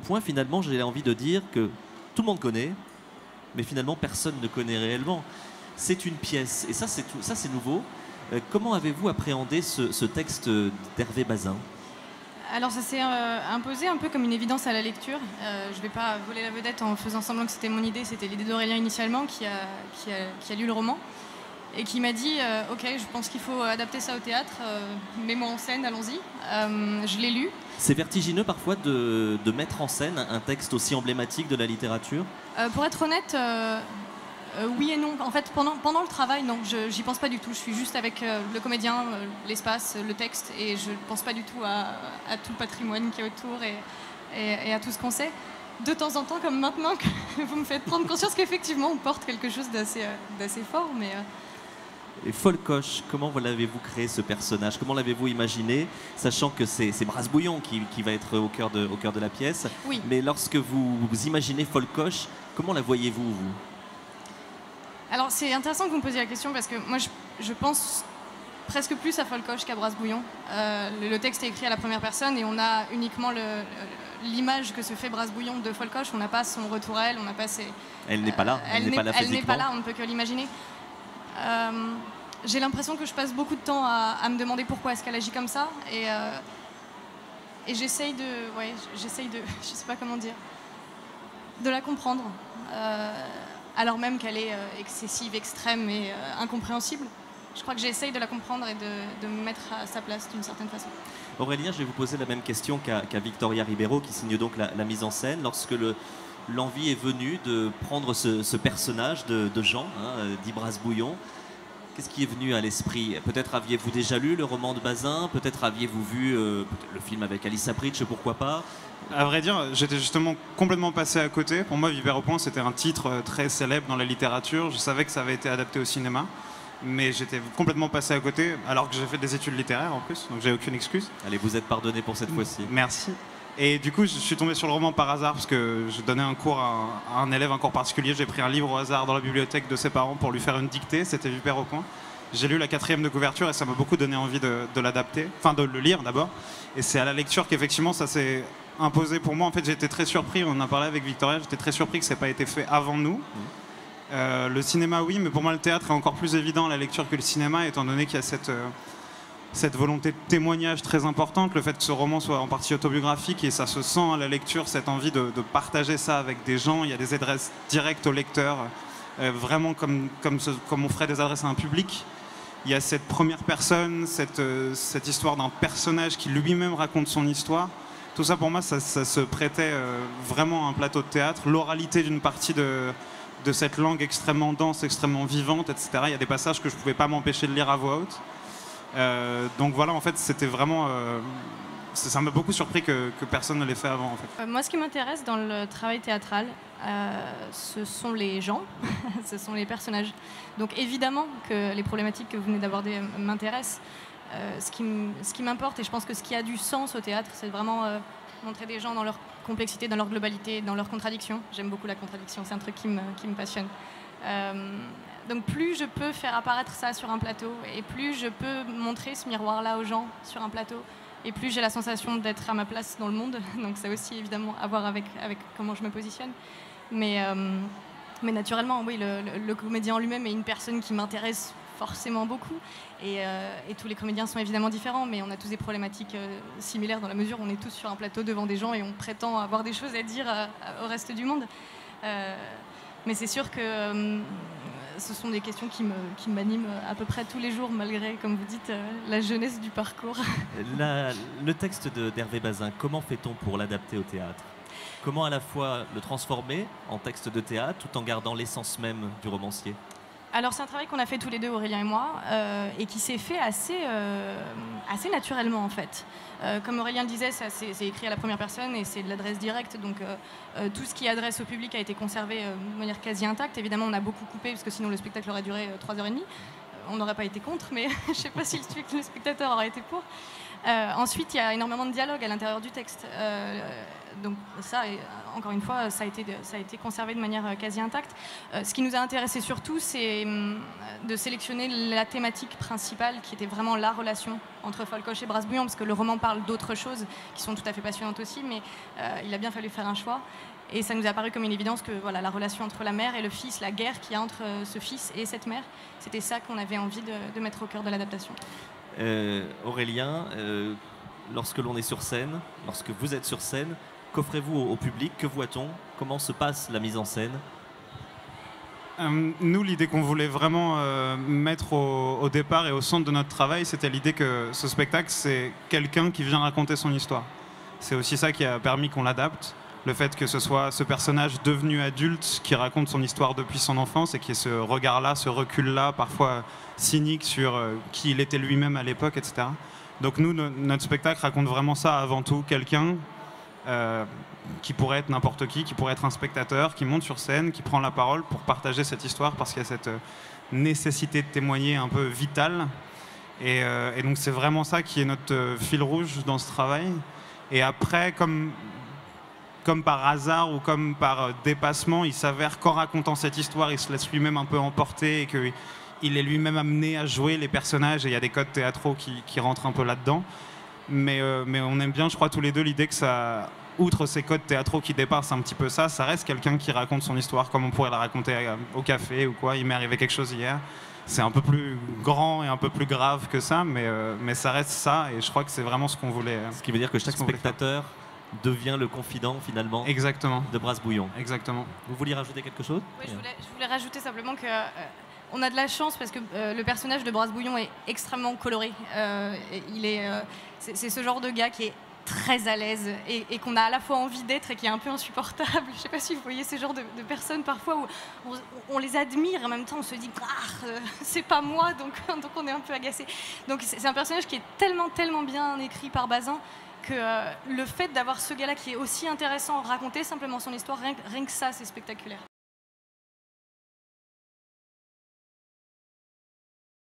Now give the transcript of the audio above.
point, finalement, j'ai envie de dire que tout le monde connaît, mais finalement, personne ne connaît réellement. C'est une pièce, et ça, c'est nouveau. Comment avez-vous appréhendé ce texte d'Hervé Bazin? Alors ça s'est imposé un peu comme une évidence à la lecture. Je ne vais pas voler la vedette en faisant semblant que c'était mon idée. C'était l'idée d'Aurélien initialement qui a lu le roman et qui m'a dit ok, je pense qu'il faut adapter ça au théâtre, mets-moi en scène, allons-y. Je l'ai lu. C'est vertigineux parfois de mettre en scène un texte aussi emblématique de la littérature? Pour être honnête, oui et non. En fait, pendant le travail, non, j'y pense pas du tout. Je suis juste avec le comédien, l'espace, le texte, et je ne pense pas du tout à tout le patrimoine qui est autour et à tout ce qu'on sait. De temps en temps, comme maintenant, que vous me faites prendre conscience qu'effectivement, on porte quelque chose d'assez fort. Mais Et Folcoche, comment l'avez-vous créé ce personnage? Comment l'avez-vous imaginé? Sachant que c'est Brasbouillon qui va être au cœur de la pièce. Oui. Mais lorsque vous imaginez Folcoche, comment la voyez-vous, vous? Alors c'est intéressant que vous me posiez la question parce que moi je pense presque plus à Folcoche qu'à Brasbouillon. Le texte est écrit à la première personne et on a uniquement l'image que se fait Brasbouillon de Folcoche. On n'a pas son retour à elle, on n'a pas ses... Elle n'est pas là, elle n'est pas là Elle n'est pas physiquement. là, on ne peut que l'imaginer. J'ai l'impression que je passe beaucoup de temps à me demander pourquoi est-ce qu'elle agit comme ça et j'essaye de... je sais pas comment dire, de la comprendre. Alors même qu'elle est excessive, extrême et incompréhensible. Je crois que j'essaye de la comprendre et de me mettre à sa place d'une certaine façon. Aurélien, je vais vous poser la même question qu'à Victoria Ribeiro, qui signe donc la mise en scène. Lorsque l'envie est venue de prendre ce personnage de Jean, dit Brasbouillon, qu'est-ce qui est venu à l'esprit? Peut-être aviez-vous déjà lu le roman de Bazin? Peut-être aviez-vous vu le film avec Alice Apritch, pourquoi pas? À vrai dire, j'étais justement complètement passé à côté. Pour moi, Vipère au point, c'était un titre très célèbre dans la littérature. Je savais que ça avait été adapté au cinéma, mais j'étais complètement passé à côté, alors que j'ai fait des études littéraires en plus, donc j'ai aucune excuse. Allez, vous êtes pardonné pour cette fois-ci. Merci. Et du coup, je suis tombé sur le roman par hasard, parce que je donnais un cours à un élève, un cours particulier. J'ai pris un livre au hasard dans la bibliothèque de ses parents pour lui faire une dictée. C'était Vipère au point. J'ai lu la 4e de couverture et ça m'a beaucoup donné envie de l'adapter, enfin de le lire d'abord. Et c'est à la lecture qu'effectivement ça s'est imposé pour moi. En fait, j'étais très surpris, on en a parlé avec Victoria, j'étais très surpris que ça n'ait pas été fait avant nous. Le cinéma, oui, mais pour moi, le théâtre est encore plus évident à la lecture que le cinéma, étant donné qu'il y a cette volonté de témoignage très importante, le fait que ce roman soit en partie autobiographique, et ça se sent à la lecture, cette envie de partager ça avec des gens. Il y a des adresses directes au lecteur, vraiment comme on ferait des adresses à un public. Il y a cette première personne, cette histoire d'un personnage qui lui-même raconte son histoire. Tout ça, pour moi, ça se prêtait vraiment à un plateau de théâtre. L'oralité d'une partie de cette langue extrêmement dense, extrêmement vivante, etc. Il y a des passages que je ne pouvais pas m'empêcher de lire à voix haute. Donc voilà, en fait, c'était vraiment... ça m'a beaucoup surpris que personne ne l'ait fait avant, en fait. Moi, ce qui m'intéresse dans le travail théâtral, ce sont les gens, ce sont les personnages. Donc évidemment que les problématiques que vous venez d'aborder m'intéressent. Ce qui m'importe, et je pense que ce qui a du sens au théâtre, c'est vraiment montrer des gens dans leur complexité, dans leur globalité, dans leurs contradictions. J'aime beaucoup la contradiction, c'est un truc qui me passionne. Donc plus je peux faire apparaître ça sur un plateau, et plus je peux montrer ce miroir-là aux gens sur un plateau, et plus j'ai la sensation d'être à ma place dans le monde. Donc ça aussi évidemment à voir avec comment je me positionne. Mais naturellement, oui, le comédien en lui-même est une personne qui m'intéresse forcément beaucoup. Et tous les comédiens sont évidemment différents, mais on a tous des problématiques similaires dans la mesure où on est tous sur un plateau devant des gens et on prétend avoir des choses à dire au reste du monde. Mais c'est sûr que ce sont des questions qui m'animent à peu près tous les jours, malgré, comme vous dites, la jeunesse du parcours. Le texte d'Hervé Bazin, comment fait-on pour l'adapter au théâtre? Comment à la fois le transformer en texte de théâtre tout en gardant l'essence même du romancier? Alors c'est un travail qu'on a fait tous les deux, Aurélien et moi, et qui s'est fait assez naturellement en fait. Comme Aurélien le disait, c'est écrit à la première personne et c'est de l'adresse directe, donc tout ce qui adresse au public a été conservé de manière quasi intacte. Évidemment, on a beaucoup coupé parce que sinon le spectacle aurait duré 3h30. on n'aurait pas été contre, mais je ne sais pas si le spectateur aurait été pour. Ensuite, il y a énormément de dialogue à l'intérieur du texte. Donc ça, encore une fois, ça a été conservé de manière quasi intacte. Ce qui nous a intéressé surtout, c'est de sélectionner la thématique principale, qui était vraiment la relation entre Folcoche et Brasse-Bouillon, parce que le roman parle d'autres choses qui sont tout à fait passionnantes aussi, mais il a bien fallu faire un choix. Et ça nous a apparu comme une évidence que voilà, la relation entre la mère et le fils, la guerre qu'il y a entre ce fils et cette mère, c'était ça qu'on avait envie de mettre au cœur de l'adaptation. Aurélien, lorsque l'on est sur scène, lorsque vous êtes sur scène, qu'offrez-vous au public? Que voit-on? Comment se passe la mise en scène? Nous, l'idée qu'on voulait vraiment mettre au départ et au centre de notre travail, c'était l'idée que ce spectacle, c'est quelqu'un qui vient raconter son histoire. C'est aussi ça qui a permis qu'on l'adapte. Le fait que ce soit ce personnage devenu adulte qui raconte son histoire depuis son enfance et qui ait ce regard-là, ce recul-là, parfois cynique sur qui il était lui-même à l'époque, etc. Donc nous, notre spectacle raconte vraiment ça avant tout. Quelqu'un qui pourrait être n'importe qui pourrait être un spectateur, qui monte sur scène, qui prend la parole pour partager cette histoire parce qu'il y a cette nécessité de témoigner un peu vitale. Et donc c'est vraiment ça qui est notre fil rouge dans ce travail. Et après, comme par hasard ou comme par dépassement, il s'avère qu'en racontant cette histoire, il se laisse lui-même un peu emporter et qu'il est lui-même amené à jouer les personnages. Et il y a des codes théâtraux qui rentrent un peu là-dedans. Mais on aime bien, je crois, tous les deux, l'idée que ça, outre ces codes théâtraux qui dépassent un petit peu ça reste quelqu'un qui raconte son histoire comme on pourrait la raconter au café ou quoi. Il m'est arrivé quelque chose hier. C'est un peu plus grand et un peu plus grave que ça, mais ça reste ça. Et je crois que c'est vraiment ce qu'on voulait. Ce qui veut dire que chaque spectateur devient le confident finalement. Exactement. De Brasse-Bouillon. Exactement. Vous vouliez rajouter quelque chose? Oui, je voulais rajouter simplement que on a de la chance parce que le personnage de Brasse-Bouillon est extrêmement coloré. C'est ce genre de gars qui est très à l'aise et qu'on a à la fois envie d'être et qui est un peu insupportable. Je ne sais pas si vous voyez ce genre de personnes parfois où on les admire et en même temps on se dit c'est pas moi, donc on est un peu agacé. Donc c'est un personnage qui est tellement bien écrit par Bazin que le fait d'avoir ce gars-là qui est aussi intéressant, raconter simplement son histoire, rien que ça, c'est spectaculaire.